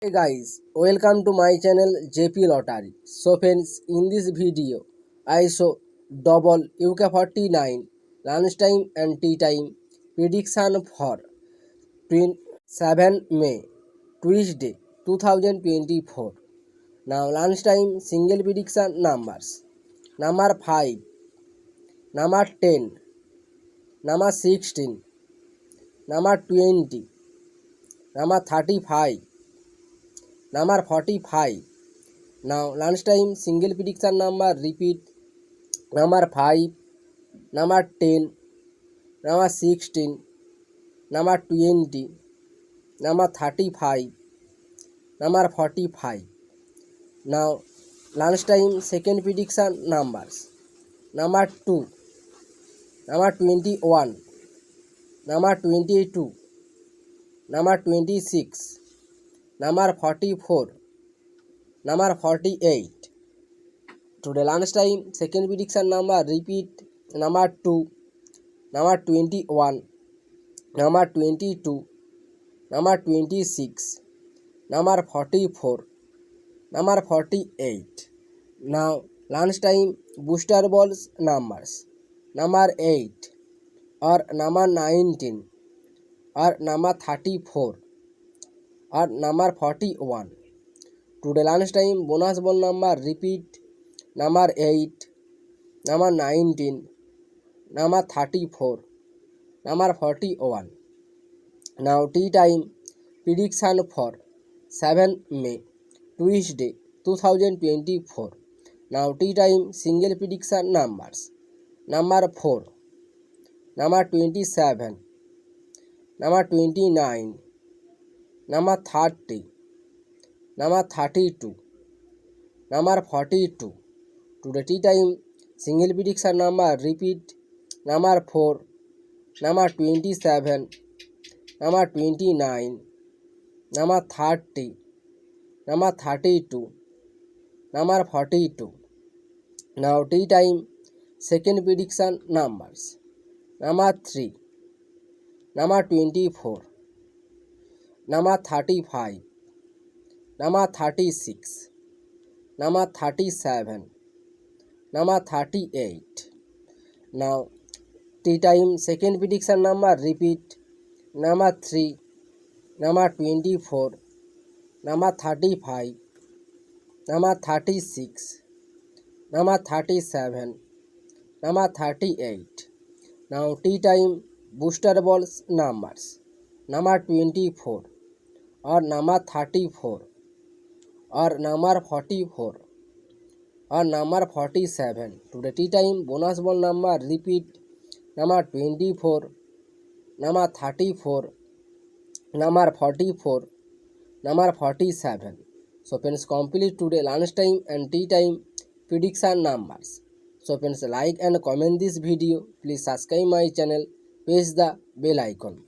Hey guys, welcome to my channel JP Lottery. So friends, in this video, I show double UK49 lunchtime and tea time prediction for 7 May Tuesday 2024. Now lunchtime single prediction numbers: number 5, number 10, number 16, number 20, number 35, number 45. Now lunchtime single prediction number repeat: number 5, number 10, number 16, number 20, number 35, number 45. Now lunchtime second prediction numbers: number 2, number 21, number 22, number 26, number 44, number 48. Today lunchtime second prediction number repeat: number 2, number 21, number 22, number 26, number 44, number 48. Now lunchtime booster balls numbers: number 8 or number 19 or number 34 or number 41. Today lunchtime bonus ball number repeat: number 8, number 19, number 34, number 41. Now tea time prediction for 7 May Tuesday 2024. Now tea time single prediction numbers: number 4, number 27, number 29, number 30, number 32, number 42. Today tea time single prediction number repeat: number 4, number 27, number 29, number 30, number 32, number 42. Now tea time second prediction numbers: number 3, number 24, number 35, number 36, number 37, number 38. Now tea time second prediction number repeat: number 3, number 24, number 35, number 36, number 37, number 38. Now tea time booster balls numbers: number 24 or number 34 or number 44 or number 47. Today tea time bonus ball number repeat: number 24, number 34, number 44, number 47. So friends, complete today lunchtime and tea time prediction numbers. So friends, like and comment this video. Please subscribe my channel. Press the bell icon.